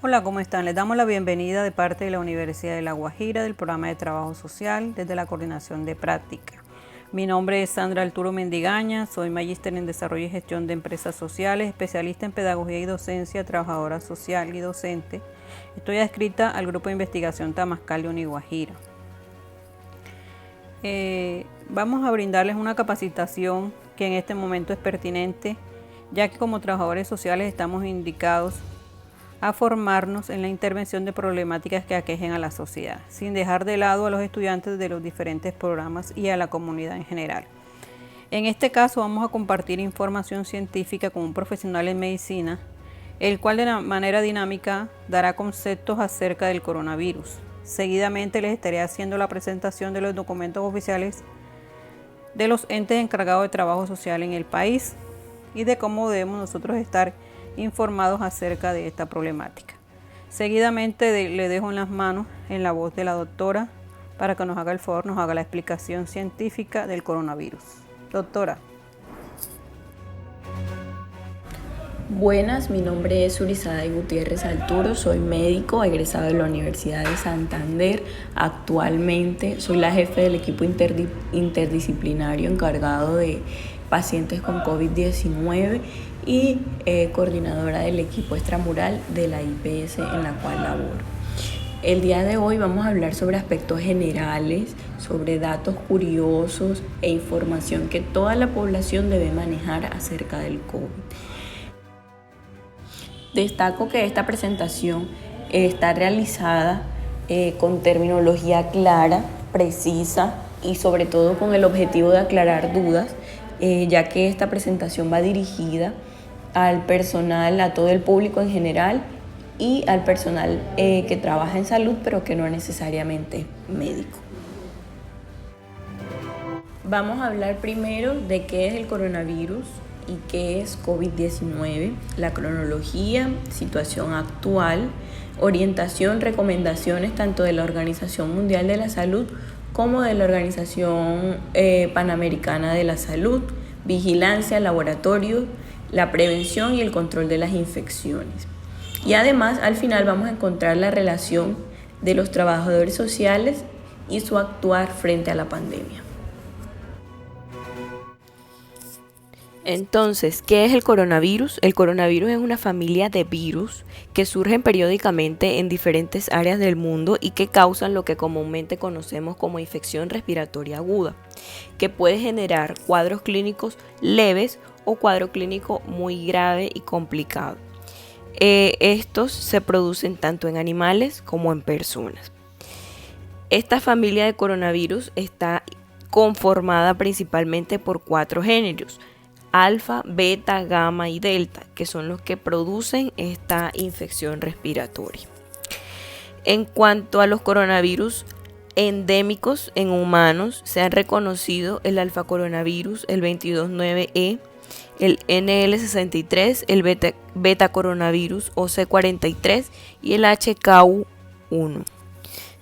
Hola, ¿cómo están? Les damos la bienvenida de parte de la Universidad de La Guajira del programa de trabajo social desde la coordinación de práctica. Mi nombre es Sandra Arturo Mendigaña, soy magíster en desarrollo y gestión de empresas sociales, especialista en pedagogía y docencia, trabajadora social y docente. Estoy adscrita al grupo de investigación Tamascal de Uniguajira. Vamos a brindarles una capacitación que en este momento es pertinente, ya que como trabajadores sociales estamos indicados a formarnos en la intervención de problemáticas que aquejen a la sociedad, sin dejar de lado a los estudiantes de los diferentes programas y a la comunidad en general. En este caso vamos a compartir información científica con un profesional en medicina, el cual de manera dinámica dará conceptos acerca del coronavirus. Seguidamente les estaré haciendo la presentación de los documentos oficiales de los entes encargados de trabajo social en el país y de cómo debemos nosotros estar informados acerca de esta problemática. Seguidamente le dejo en las manos, en la voz de la doctora, para que nos haga el favor, nos haga la explicación científica del coronavirus. Doctora. Buenas, mi nombre es Urizada Gutiérrez Arturo, soy médico egresado de la Universidad de Santander. Actualmente soy la jefe del equipo interdisciplinario encargado de pacientes con COVID-19 y coordinadora del equipo extramural de la IPS en la cual laboro. El día de hoy vamos a hablar sobre aspectos generales, sobre datos curiosos e información que toda la población debe manejar acerca del COVID. Destaco que esta presentación está realizada con terminología clara, precisa y sobre todo con el objetivo de aclarar dudas, ya que esta presentación va dirigida al personal, a todo el público en general y al personal que trabaja en salud pero que no necesariamente es médico. Vamos a hablar primero de qué es el coronavirus y qué es COVID-19, la cronología, situación actual, orientación, recomendaciones tanto de la Organización Mundial de la Salud como de la Organización Panamericana de la Salud, vigilancia, laboratorio, la prevención y el control de las infecciones. Y además, al final vamos a encontrar la relación de los trabajadores sociales y su actuar frente a la pandemia. Entonces, ¿qué es el coronavirus? El coronavirus es una familia de virus que surgen periódicamente en diferentes áreas del mundo y que causan lo que comúnmente conocemos como infección respiratoria aguda, que puede generar cuadros clínicos leves o cuadro clínico muy grave y complicado. Estos se producen tanto en animales como en personas. Esta familia de coronavirus está conformada principalmente por 4 géneros: alfa, beta, gamma y delta, que son los que producen esta infección respiratoria. En cuanto a los coronavirus endémicos en humanos, se han reconocido el alfa coronavirus, el 229E, el NL63, el beta coronavirus OC43 y el HKU1.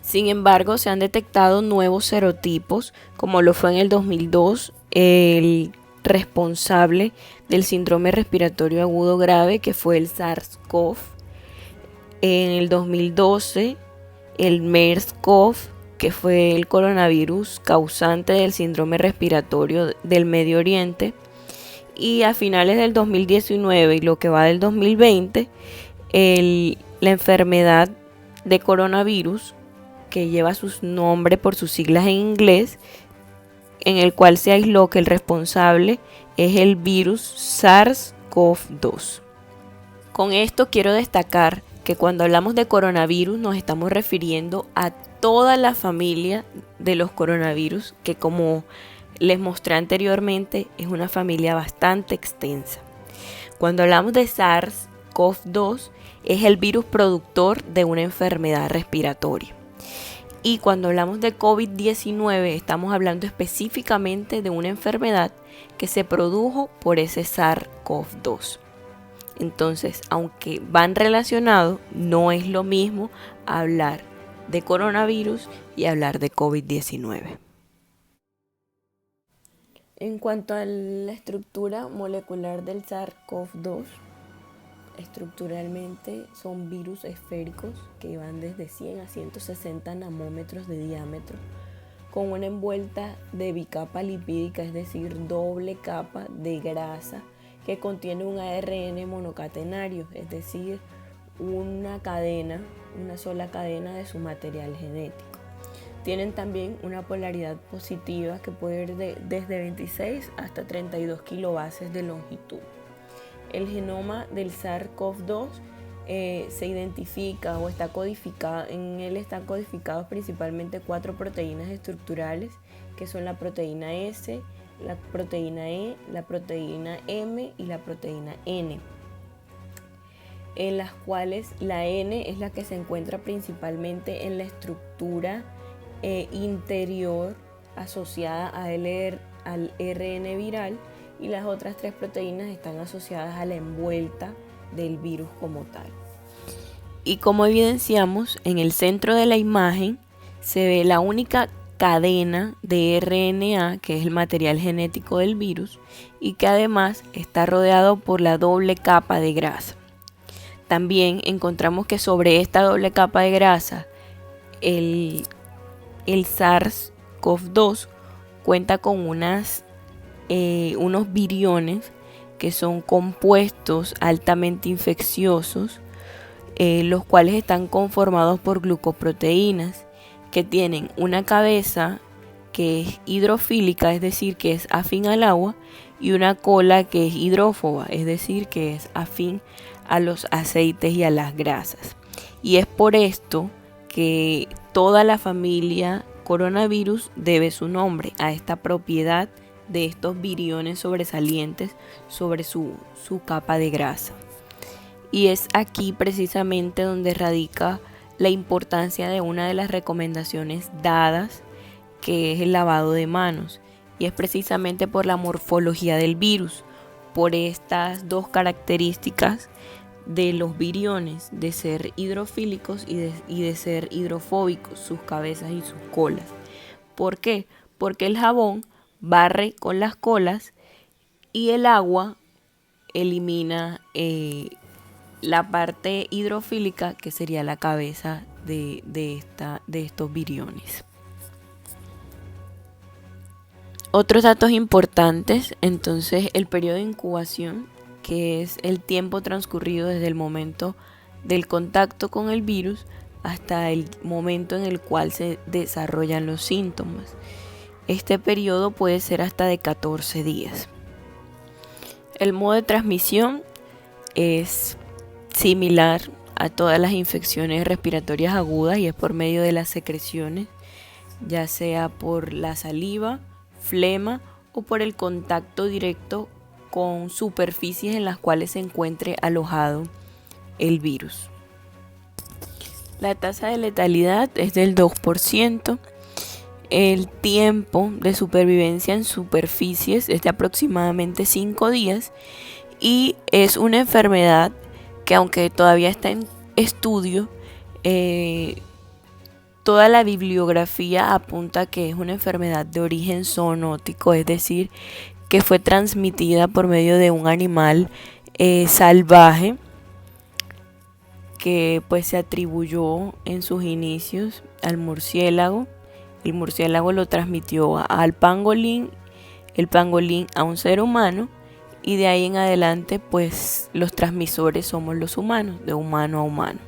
Sin embargo, se han detectado nuevos serotipos, como lo fue en el 2002 el responsable del síndrome respiratorio agudo grave, que fue el SARS-CoV. En el 2012 el MERS-CoV, que fue el coronavirus causante del síndrome respiratorio del Medio Oriente. Y a finales del 2019 y lo que va del 2020, la enfermedad de coronavirus, que lleva su nombre por sus siglas en inglés, en el cual se aisló que el responsable es el virus SARS-CoV-2. Con esto quiero destacar que cuando hablamos de coronavirus nos estamos refiriendo a toda la familia de los coronavirus, que como les mostré anteriormente es una familia bastante extensa. Cuando hablamos de SARS-CoV-2 es el virus productor de una enfermedad respiratoria. Y cuando hablamos de COVID-19 estamos hablando específicamente de una enfermedad que se produjo por ese SARS-CoV-2. Entonces, aunque van relacionados, no es lo mismo hablar de coronavirus y hablar de COVID-19. En cuanto a la estructura molecular del SARS-CoV-2, Estructuralmente son virus esféricos que van desde 100 a 160 nanómetros de diámetro, con una envuelta de bicapa lipídica, es decir, doble capa de grasa que contiene un ARN monocatenario, es decir, una sola cadena de su material genético. Tienen también una polaridad positiva que puede ir desde 26 hasta 32 kilobases de longitud. El genoma del SARS-CoV-2 se identifica o está codificado, en él están codificados principalmente 4 proteínas estructurales, que son la proteína S, la proteína E, la proteína M y la proteína N, en las cuales la N es la que se encuentra principalmente en la estructura interior asociada al RN viral, y las otras 3 proteínas están asociadas a la envuelta del virus como tal. Y como evidenciamos, en el centro de la imagen se ve la única cadena de RNA, que es el material genético del virus, y que además está rodeado por la doble capa de grasa. También encontramos que sobre esta doble capa de grasa, el SARS-CoV-2 cuenta con unos viriones que son compuestos altamente infecciosos, los cuales están conformados por glucoproteínas que tienen una cabeza que es hidrofílica, es decir, que es afín al agua, y una cola que es hidrófoba, es decir, que es afín a los aceites y a las grasas. Y es por esto que toda la familia coronavirus debe su nombre a esta propiedad de estos viriones sobresalientes sobre su capa de grasa. Y es aquí precisamente donde radica la importancia de una de las recomendaciones dadas, que es el lavado de manos, y es precisamente por la morfología del virus, por estas 2 características de los viriones, de ser hidrofílicos y de ser hidrofóbicos, sus cabezas y sus colas. ¿Por qué? Porque el jabón barre con las colas y el agua elimina la parte hidrofílica, que sería la cabeza de estos viriones. Otros datos importantes, entonces, el periodo de incubación, que es el tiempo transcurrido desde el momento del contacto con el virus hasta el momento en el cual se desarrollan los síntomas. Este periodo puede ser hasta de 14 días. El modo de transmisión es similar a todas las infecciones respiratorias agudas y es por medio de las secreciones, ya sea por la saliva, flema o por el contacto directo con superficies en las cuales se encuentre alojado el virus. La tasa de letalidad es del 2%. El tiempo de supervivencia en superficies es de aproximadamente 5 días y es una enfermedad que, aunque todavía está en estudio, toda la bibliografía apunta que es una enfermedad de origen zoonótico, es decir, que fue transmitida por medio de un animal salvaje que pues se atribuyó en sus inicios al murciélago. El murciélago lo transmitió al pangolín, el pangolín a un ser humano, y de ahí en adelante pues los transmisores somos los humanos, de humano a humano.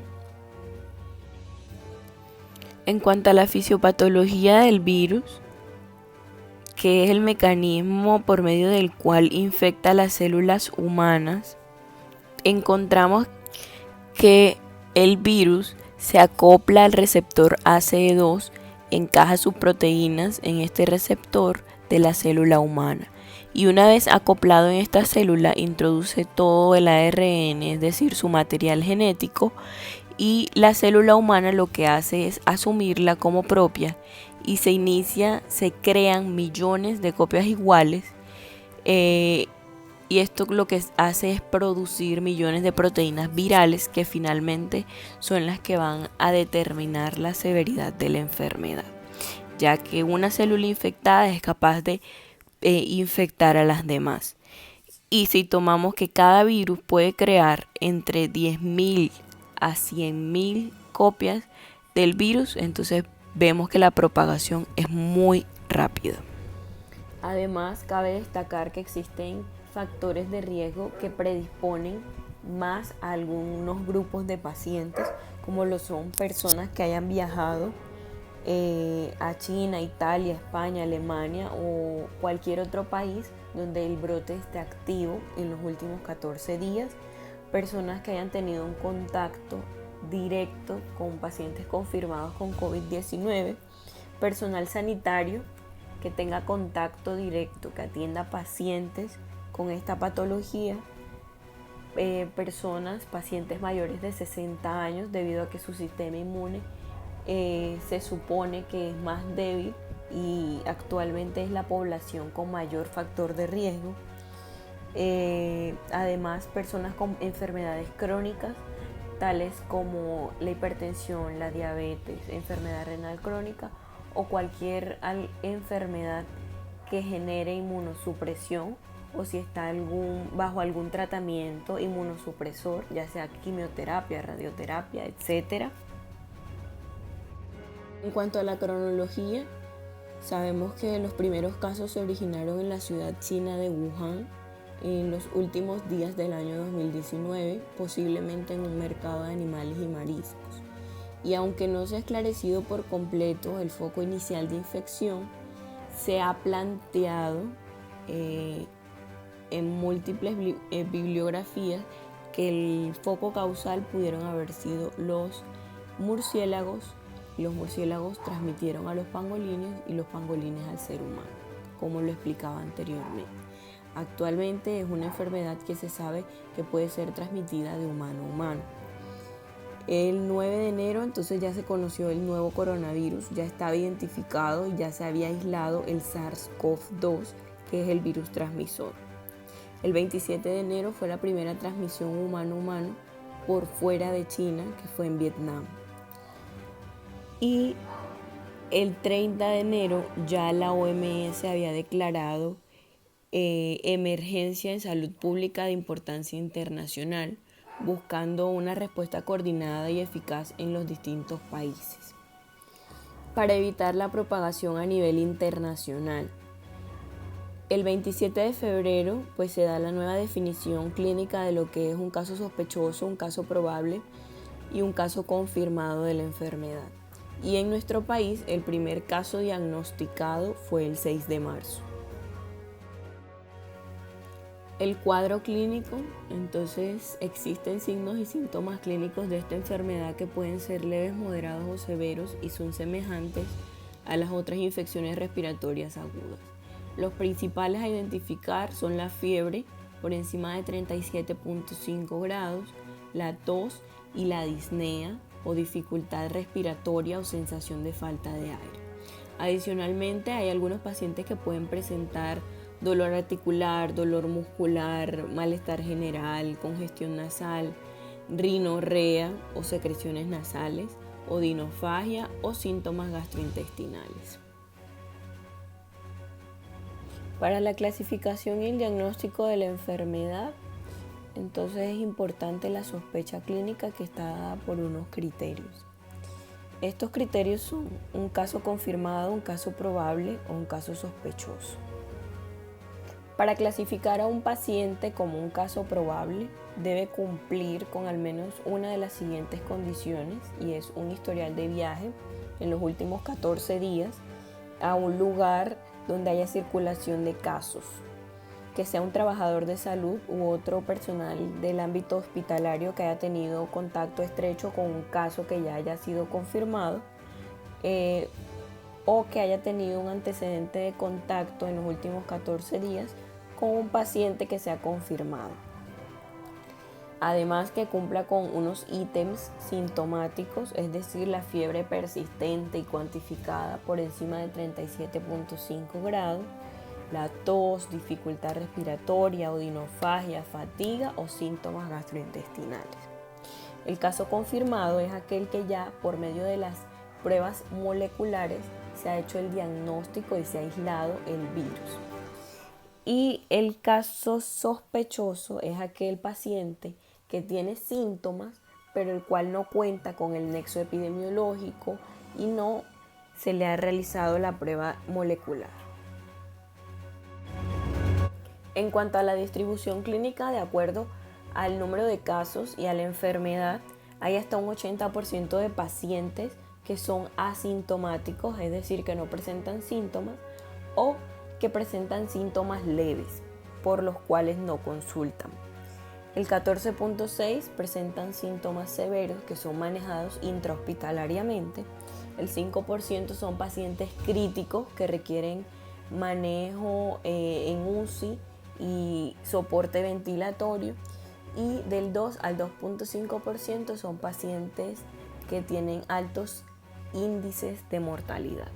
En cuanto a la fisiopatología del virus, que es el mecanismo por medio del cual infecta las células humanas, encontramos que el virus se acopla al receptor ACE2, encaja sus proteínas en este receptor de la célula humana y una vez acoplado en esta célula introduce todo el ARN, es decir, su material genético, y la célula humana lo que hace es asumirla como propia y se crean millones de copias iguales, y esto lo que hace es producir millones de proteínas virales que finalmente son las que van a determinar la severidad de la enfermedad, ya que una célula infectada es capaz de infectar a las demás. Y si tomamos que cada virus puede crear entre 10.000 a 100.000 copias del virus, entonces vemos que la propagación es muy rápida. Además, cabe destacar que existen factores de riesgo que predisponen más a algunos grupos de pacientes, como lo son personas que hayan viajado a China, Italia, España, Alemania o cualquier otro país donde el brote esté activo en los últimos 14 días, personas que hayan tenido un contacto directo con pacientes confirmados con COVID-19, personal sanitario que tenga contacto directo, que atienda pacientes con esta patología, pacientes mayores de 60 años, debido a que su sistema inmune se supone que es más débil y actualmente es la población con mayor factor de riesgo. Además, personas con enfermedades crónicas, tales como la hipertensión, la diabetes, enfermedad renal crónica o cualquier enfermedad que genere inmunosupresión, o si está bajo algún tratamiento inmunosupresor, ya sea quimioterapia, radioterapia, etc. En cuanto a la cronología, sabemos que los primeros casos se originaron en la ciudad china de Wuhan en los últimos días del año 2019, posiblemente en un mercado de animales y mariscos. Y aunque no se ha esclarecido por completo el foco inicial de infección, se ha planteado en múltiples bibliografías que el foco causal pudieron haber sido los murciélagos. Los murciélagos transmitieron a los pangolines y los pangolines al ser humano, como lo explicaba anteriormente. Actualmente es una enfermedad que se sabe que puede ser transmitida de humano a humano. El 9 de enero entonces ya se conoció el nuevo coronavirus, ya estaba identificado y ya se había aislado el SARS-CoV-2, que es el virus transmisor. El 27 de enero fue la primera transmisión humano-humano por fuera de China, que fue en Vietnam. Y el 30 de enero ya la OMS había declarado emergencia en salud pública de importancia internacional, buscando una respuesta coordinada y eficaz en los distintos países para evitar la propagación a nivel internacional. El 27 de febrero pues se da la nueva definición clínica de lo que es un caso sospechoso, un caso probable y un caso confirmado de la enfermedad. Y en nuestro país el primer caso diagnosticado fue el 6 de marzo. El cuadro clínico, entonces existen signos y síntomas clínicos de esta enfermedad que pueden ser leves, moderados o severos y son semejantes a las otras infecciones respiratorias agudas. Los principales a identificar son la fiebre por encima de 37.5 grados, la tos y la disnea o dificultad respiratoria o sensación de falta de aire. Adicionalmente, hay algunos pacientes que pueden presentar dolor articular, dolor muscular, malestar general, congestión nasal, rinorrea o secreciones nasales, odinofagia o síntomas gastrointestinales. Para la clasificación y el diagnóstico de la enfermedad, entonces es importante la sospecha clínica, que está dada por unos criterios. Estos criterios son un caso confirmado, un caso probable o un caso sospechoso. Para clasificar a un paciente como un caso probable, debe cumplir con al menos una de las siguientes condiciones, y es un historial de viaje en los últimos 14 días a un lugar donde haya circulación de casos, que sea un trabajador de salud u otro personal del ámbito hospitalario que haya tenido contacto estrecho con un caso que ya haya sido confirmado, o que haya tenido un antecedente de contacto en los últimos 14 días con un paciente que sea confirmado. Además, que cumpla con unos ítems sintomáticos, es decir, la fiebre persistente y cuantificada por encima de 37.5 grados, la tos, dificultad respiratoria, odinofagia, fatiga o síntomas gastrointestinales. El caso confirmado es aquel que ya por medio de las pruebas moleculares se ha hecho el diagnóstico y se ha aislado el virus. Y el caso sospechoso es aquel paciente que tiene síntomas, pero el cual no cuenta con el nexo epidemiológico y no se le ha realizado la prueba molecular. En cuanto a la distribución clínica, de acuerdo al número de casos y a la enfermedad, hay hasta un 80% de pacientes que son asintomáticos, es decir, que no presentan síntomas, o que presentan síntomas leves, por los cuales no consultan. El 14.6% presentan síntomas severos que son manejados intrahospitalariamente. El 5% son pacientes críticos que requieren manejo en UCI y soporte ventilatorio. Y del 2 al 2.5% son pacientes que tienen altos índices de mortalidad.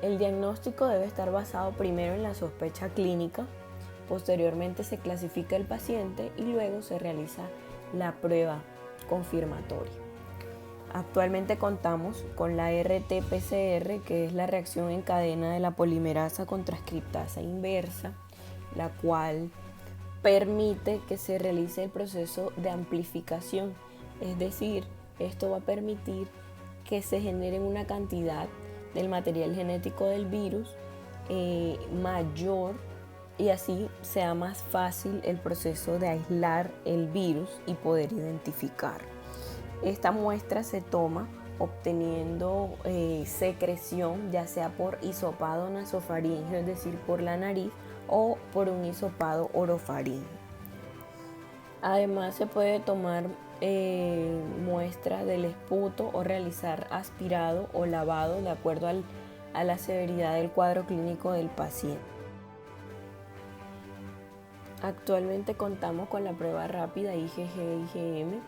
El diagnóstico debe estar basado primero en la sospecha clínica, posteriormente se clasifica el paciente y luego se realiza la prueba confirmatoria. Actualmente contamos con la RT-PCR, que es la reacción en cadena de la polimerasa con transcriptasa inversa, la cual permite que se realice el proceso de amplificación, es decir, esto va a permitir que se genere una cantidad del material genético del virus mayor y así sea más fácil el proceso de aislar el virus y poder identificar. Esta muestra se toma obteniendo secreción, ya sea por hisopado nasofaríngeo, es decir, por la nariz, o por un hisopado orofaríngeo. Además, se puede tomar muestra del esputo o realizar aspirado o lavado de acuerdo a la severidad del cuadro clínico del paciente. Actualmente contamos con la prueba rápida IgG-IgM,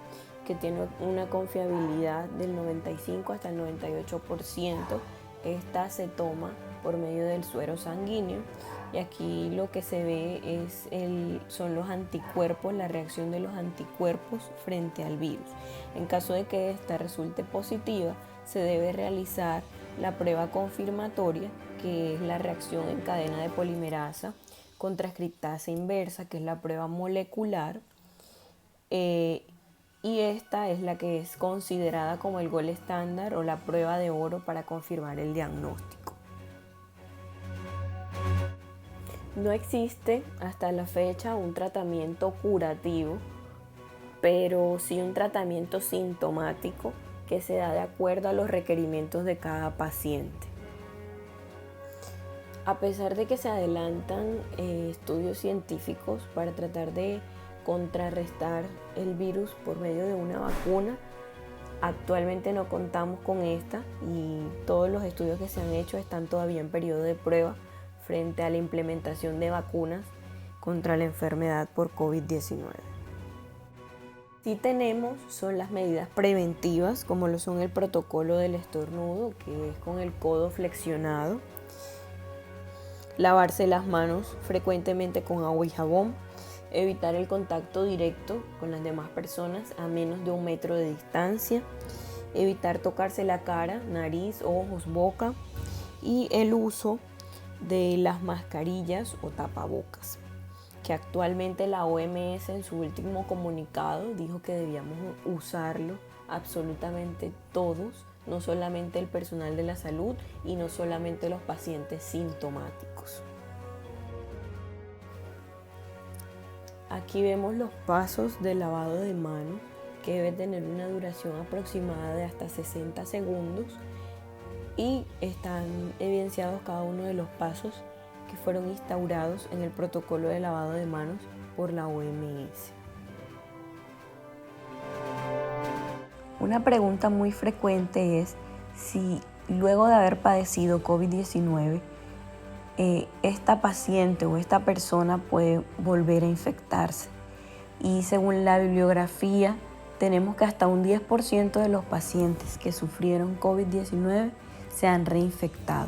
que tiene una confiabilidad del 95 hasta el 98%. Esta se toma por medio del suero sanguíneo y aquí lo que se ve son los anticuerpos, la reacción de los anticuerpos frente al virus. En caso de que esta resulte positiva, se debe realizar la prueba confirmatoria, que es la reacción en cadena de polimerasa con transcriptasa inversa, que es la prueba molecular, y esta es la que es considerada como el gold estándar o la prueba de oro para confirmar el diagnóstico. No existe hasta la fecha un tratamiento curativo, pero sí un tratamiento sintomático que se da de acuerdo a los requerimientos de cada paciente. A pesar de que se adelantan estudios científicos para tratar de contrarrestar el virus por medio de una vacuna, actualmente no contamos con esta y todos los estudios que se han hecho están todavía en periodo de prueba frente a la implementación de vacunas contra la enfermedad por COVID-19. Sí tenemos son las medidas preventivas, como lo son el protocolo del estornudo, que es con el codo flexionado, lavarse las manos frecuentemente con agua y jabón, evitar el contacto directo con las demás personas a menos de 1 metro de distancia, evitar tocarse la cara, nariz, ojos, boca y el uso de las mascarillas o tapabocas, que actualmente la OMS en su último comunicado dijo que debíamos usarlo absolutamente todos, no solamente el personal de la salud y no solamente los pacientes sintomáticos. Aquí vemos los pasos de lavado de manos, que debe tener una duración aproximada de hasta 60 segundos y están evidenciados cada uno de los pasos que fueron instaurados en el protocolo de lavado de manos por la OMS. Una pregunta muy frecuente es si luego de haber padecido COVID-19, esta paciente o esta persona puede volver a infectarse. Y según la bibliografía, tenemos que hasta un 10% de los pacientes que sufrieron COVID-19 se han reinfectado.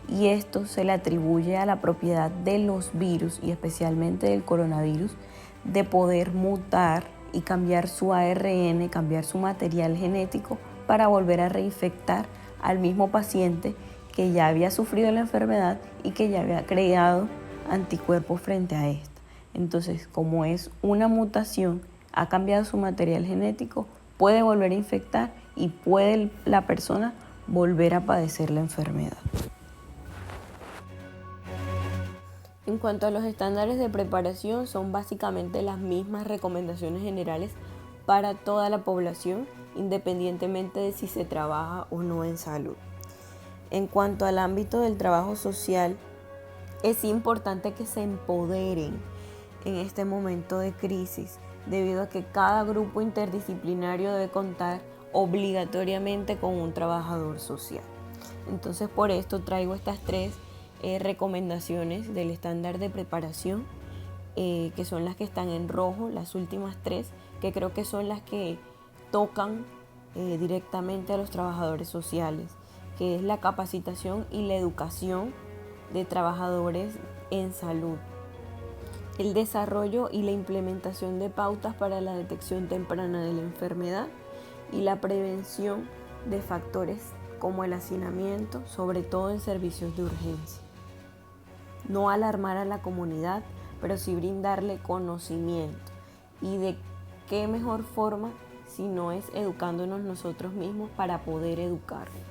Y esto se le atribuye a la propiedad de los virus y especialmente del coronavirus de poder mutar y cambiar su ARN, cambiar su material genético para volver a reinfectar al mismo paciente que ya había sufrido la enfermedad y que ya había creado anticuerpos frente a esta. Entonces, como es una mutación, ha cambiado su material genético, puede volver a infectar y puede la persona volver a padecer la enfermedad. En cuanto a los estándares de preparación, son básicamente las mismas recomendaciones generales para toda la población, independientemente de si se trabaja o no en salud. En cuanto al ámbito del trabajo social, es importante que se empoderen en este momento de crisis, debido a que cada grupo interdisciplinario debe contar obligatoriamente con un trabajador social. Entonces, por esto traigo estas tres recomendaciones del estándar de preparación, que son las que están en rojo, las últimas tres, que creo que son las que tocan directamente a los trabajadores sociales, que es la capacitación y la educación de trabajadores en salud, el desarrollo y la implementación de pautas para la detección temprana de la enfermedad y la prevención de factores como el hacinamiento, sobre todo en servicios de urgencia. No alarmar a la comunidad, pero sí brindarle conocimiento. ¿Y de qué mejor forma si no es educándonos nosotros mismos para poder educarnos?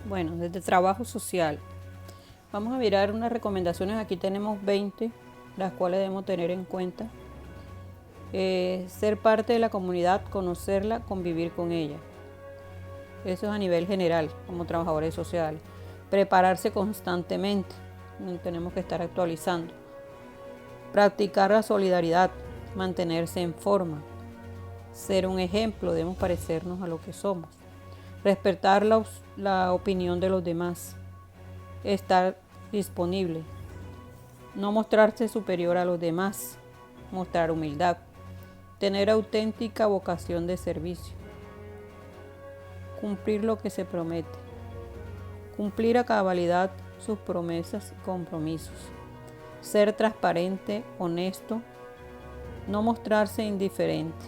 Bueno, desde trabajo social, vamos a mirar unas recomendaciones. Aquí tenemos 20, las cuales debemos tener en cuenta. Ser parte de la comunidad, conocerla, convivir con ella. Eso es a nivel general, como trabajadores sociales. Prepararse constantemente, tenemos que estar actualizando. Practicar la solidaridad, mantenerse en forma. Ser un ejemplo, debemos parecernos a lo que somos. Respetar la opinión de los demás. Estar disponible. No mostrarse superior a los demás. Mostrar humildad. Tener auténtica vocación de servicio. Cumplir lo que se promete. Cumplir a cabalidad sus promesas y compromisos. Ser transparente, honesto. No mostrarse indiferente.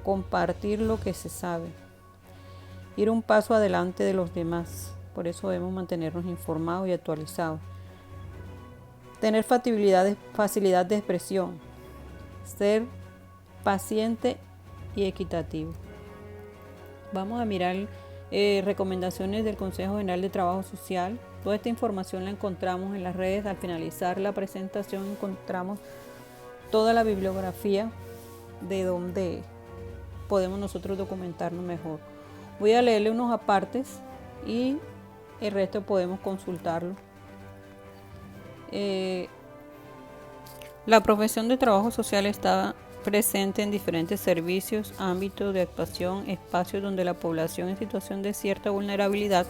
Compartir lo que se sabe. Ir un paso adelante de los demás. Por eso debemos mantenernos informados y actualizados. Tener facilidad de expresión. Ser paciente y equitativo. Vamos a mirar recomendaciones del Consejo General de Trabajo Social. Toda esta información la encontramos en las redes. Al finalizar la presentación encontramos toda la bibliografía de donde podemos nosotros documentarnos mejor. Voy a leerle unos apartes y el resto podemos consultarlo. La profesión de trabajo social está presente en diferentes servicios, ámbitos de actuación, espacios donde la población en situación de cierta vulnerabilidad,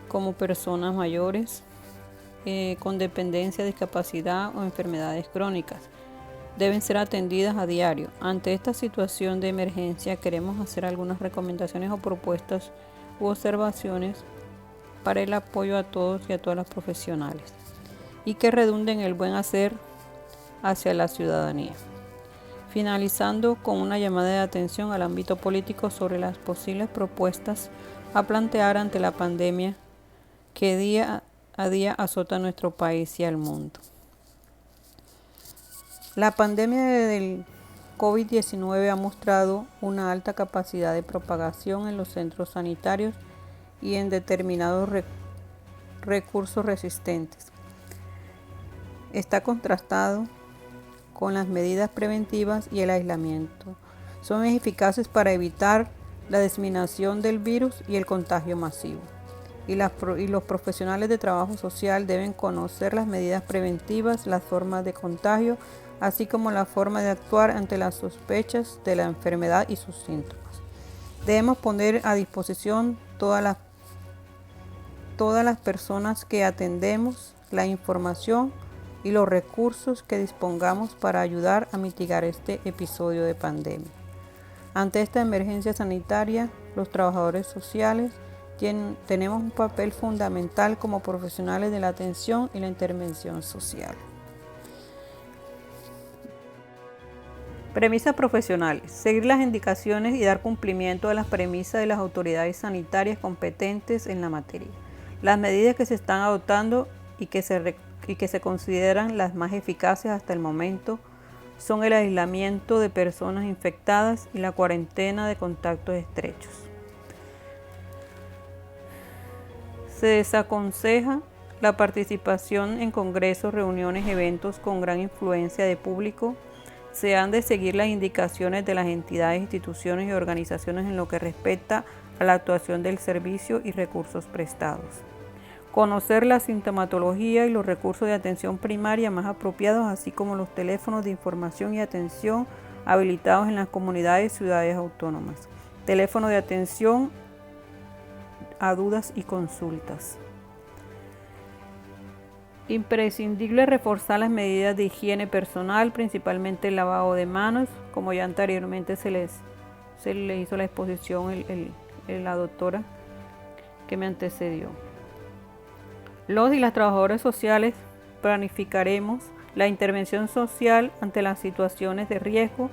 como personas mayores, con dependencia, discapacidad o enfermedades crónicas, deben ser atendidas a diario. Ante esta situación de emergencia queremos hacer algunas recomendaciones o propuestas u observaciones para el apoyo a todos y a todas las profesionales y que redunden en el buen hacer hacia la ciudadanía. finalizando con una llamada de atención al ámbito político sobre las posibles propuestas a plantear ante la pandemia que día a día azota a nuestro país y al mundo. La pandemia del COVID-19 ha mostrado una alta capacidad de propagación en los centros sanitarios y en determinados recursos resistentes. Está contrastado con las medidas preventivas y el aislamiento. Son eficaces para evitar la diseminación del virus y el contagio masivo. Y los profesionales de trabajo social deben conocer las medidas preventivas, las formas de contagio, así como la forma de actuar ante las sospechas de la enfermedad y sus síntomas. Debemos poner a disposición todas las personas que atendemos la información y los recursos que dispongamos para ayudar a mitigar este episodio de pandemia. Ante esta emergencia sanitaria, los trabajadores sociales tenemos un papel fundamental como profesionales de la atención y la intervención social. Premisas profesionales. Seguir las indicaciones y dar cumplimiento a las premisas de las autoridades sanitarias competentes en la materia. Las medidas que se están adoptando y que se consideran las más eficaces hasta el momento son el aislamiento de personas infectadas y la cuarentena de contactos estrechos. Se desaconseja la participación en congresos, reuniones, eventos con gran influencia de público. Se han de seguir las indicaciones de las entidades, instituciones y organizaciones en lo que respecta a la actuación del servicio y recursos prestados. Conocer la sintomatología y los recursos de atención primaria más apropiados, así como los teléfonos de información y atención habilitados en las comunidades y ciudades autónomas. Teléfono de atención a dudas y consultas. Imprescindible reforzar las medidas de higiene personal, principalmente el lavado de manos, como ya anteriormente se le hizo la exposición la doctora que me antecedió. Los y las trabajadoras sociales planificaremos la intervención social ante las situaciones de riesgo,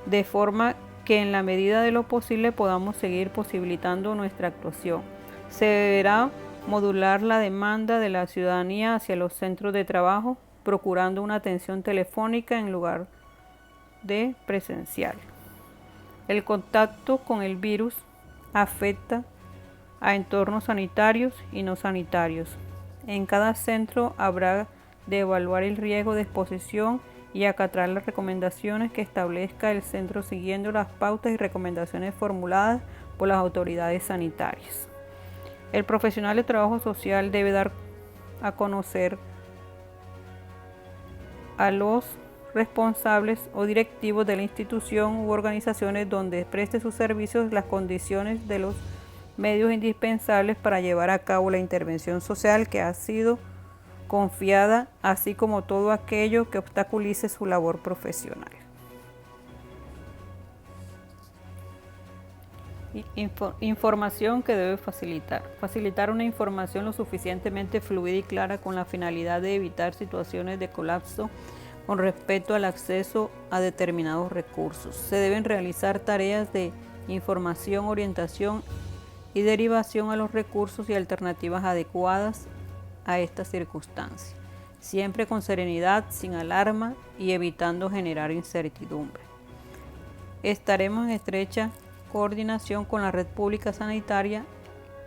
de forma que en la medida de lo posible podamos seguir posibilitando nuestra actuación. Se deberá modular la demanda de la ciudadanía hacia los centros de trabajo, procurando una atención telefónica en lugar de presencial. El contacto con el virus afecta a entornos sanitarios y no sanitarios. En cada centro habrá de evaluar el riesgo de exposición y acatar las recomendaciones que establezca el centro siguiendo las pautas y recomendaciones formuladas por las autoridades sanitarias. El profesional de trabajo social debe dar a conocer a los responsables o directivos de la institución u organizaciones donde preste sus servicios las condiciones de los medios indispensables para llevar a cabo la intervención social que ha sido confiada, así como todo aquello que obstaculice su labor profesional. Información que debe facilitar. Facilitar una información lo suficientemente fluida y clara con la finalidad de evitar situaciones de colapso con respecto al acceso a determinados recursos. Se deben realizar tareas de información, orientación y derivación a los recursos y alternativas adecuadas a estas circunstancias, siempre con serenidad, sin alarma y evitando generar incertidumbre. Estaremos en estrecha coordinación con la red pública sanitaria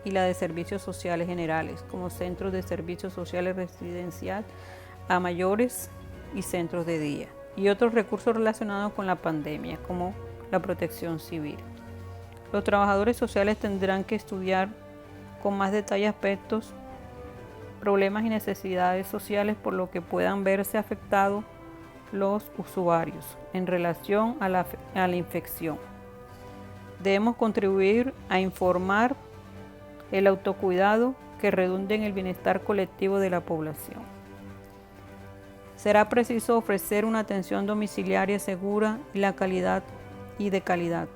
y la de servicios sociales generales, como centros de servicios sociales residencial a mayores y centros de día, y otros recursos relacionados con la pandemia, como la protección civil. Los trabajadores sociales tendrán que estudiar con más detalle aspectos, problemas y necesidades sociales por lo que puedan verse afectados los usuarios en relación a la infección. Debemos contribuir a informar el autocuidado que redunde en el bienestar colectivo de la población. Será preciso ofrecer una atención domiciliaria segura y de calidad,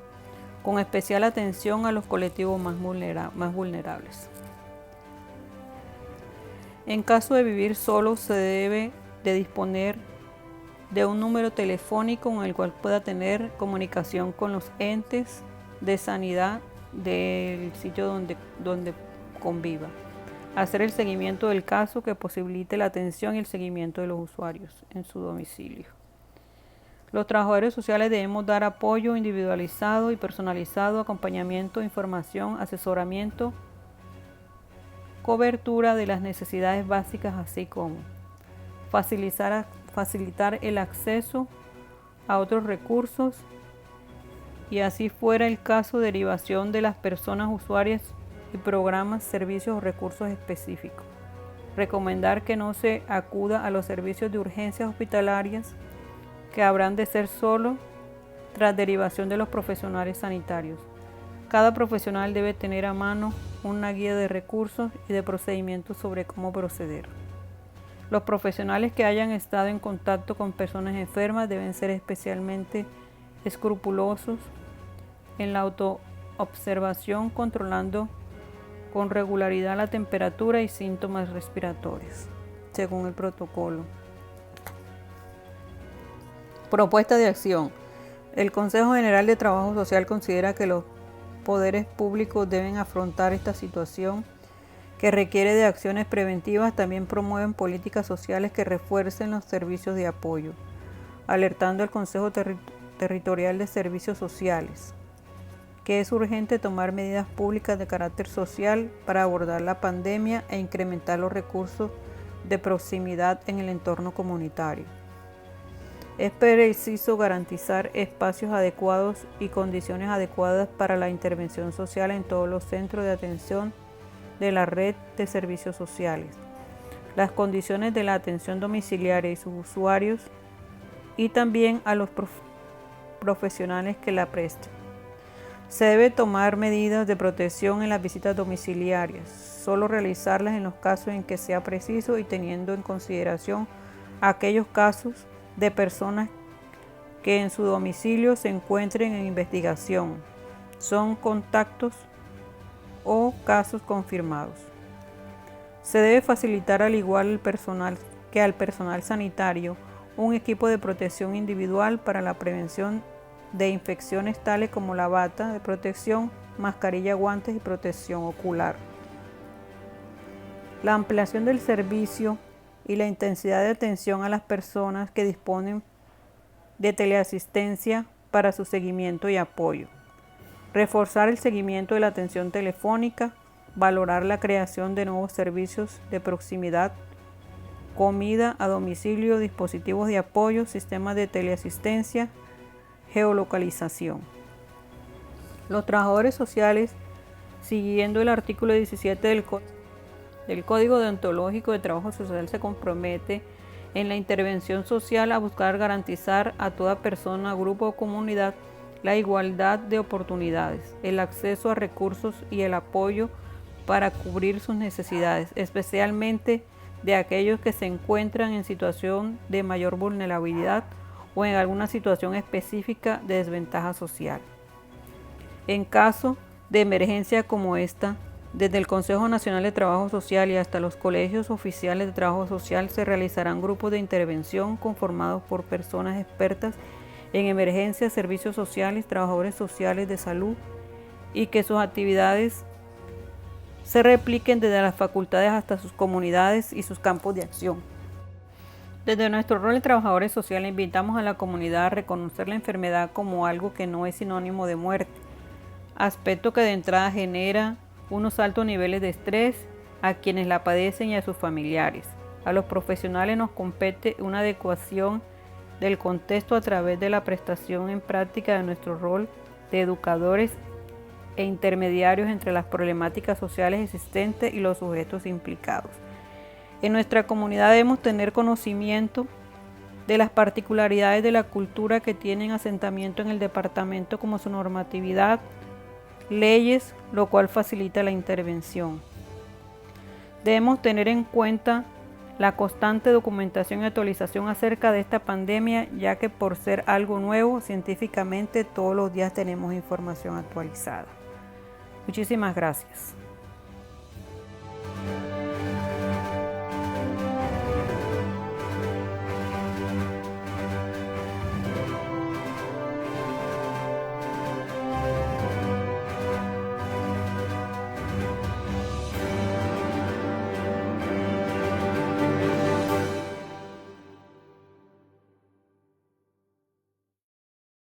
con especial atención a los colectivos más vulnerables. En caso de vivir solo, se debe de disponer de un número telefónico con el cual pueda tener comunicación con los entes de sanidad del sitio donde conviva. Hacer el seguimiento del caso que posibilite la atención y el seguimiento de los usuarios en su domicilio. Los trabajadores sociales debemos dar apoyo individualizado y personalizado, acompañamiento, información, asesoramiento, cobertura de las necesidades básicas, así como facilitar el acceso a otros recursos y, así fuera el caso, derivación de las personas usuarias y programas, servicios o recursos específicos. Recomendar que no se acuda a los servicios de urgencias hospitalarias, que habrán de ser solo tras derivación de los profesionales sanitarios. Cada profesional debe tener a mano una guía de recursos y de procedimientos sobre cómo proceder. Los profesionales que hayan estado en contacto con personas enfermas deben ser especialmente escrupulosos en la autoobservación, controlando con regularidad la temperatura y síntomas respiratorios, según el protocolo. Propuesta de acción. El Consejo General de Trabajo Social considera que los poderes públicos deben afrontar esta situación que requiere de acciones preventivas. También promueven políticas sociales que refuercen los servicios de apoyo, alertando al Consejo Territorial de Servicios Sociales que es urgente tomar medidas públicas de carácter social para abordar la pandemia e incrementar los recursos de proximidad en el entorno comunitario. Es preciso garantizar espacios adecuados y condiciones adecuadas para la intervención social en todos los centros de atención de la red de servicios sociales, las condiciones de la atención domiciliaria y sus usuarios, y también a los profesionales que la presten. Se debe tomar medidas de protección en las visitas domiciliarias, solo realizarlas en los casos en que sea preciso y teniendo en consideración aquellos casos de personas que en su domicilio se encuentren en investigación, son contactos o casos confirmados. Se debe facilitar, al igual que al personal sanitario, un equipo de protección individual para la prevención de infecciones tales como la bata de protección, mascarilla, guantes y protección ocular. La ampliación del servicio y la intensidad de atención a las personas que disponen de teleasistencia para su seguimiento y apoyo. Reforzar el seguimiento de la atención telefónica, valorar la creación de nuevos servicios de proximidad, comida a domicilio, dispositivos de apoyo, sistemas de teleasistencia, geolocalización. Los trabajadores sociales, siguiendo el artículo 17 del Código Deontológico de Trabajo Social, se compromete en la intervención social a buscar garantizar a toda persona, grupo o comunidad la igualdad de oportunidades, el acceso a recursos y el apoyo para cubrir sus necesidades, especialmente de aquellos que se encuentran en situación de mayor vulnerabilidad o en alguna situación específica de desventaja social. En caso de emergencia como esta, desde el Consejo Nacional de Trabajo Social y hasta los colegios oficiales de trabajo social se realizarán grupos de intervención conformados por personas expertas en emergencias, servicios sociales, trabajadores sociales de salud, y que sus actividades se repliquen desde las facultades hasta sus comunidades y sus campos de acción. Desde nuestro rol de trabajadores sociales invitamos a la comunidad a reconocer la enfermedad como algo que no es sinónimo de muerte, aspecto que de entrada genera unos altos niveles de estrés a quienes la padecen y a sus familiares. A los profesionales nos compete una adecuación del contexto a través de la prestación en práctica de nuestro rol de educadores e intermediarios entre las problemáticas sociales existentes y los sujetos implicados. En nuestra comunidad debemos tener conocimiento de las particularidades de la cultura que tienen asentamiento en el departamento, como su normatividad, leyes, lo cual facilita la intervención. Debemos tener en cuenta la constante documentación y actualización acerca de esta pandemia, ya que por ser algo nuevo, científicamente todos los días tenemos información actualizada. Muchísimas gracias.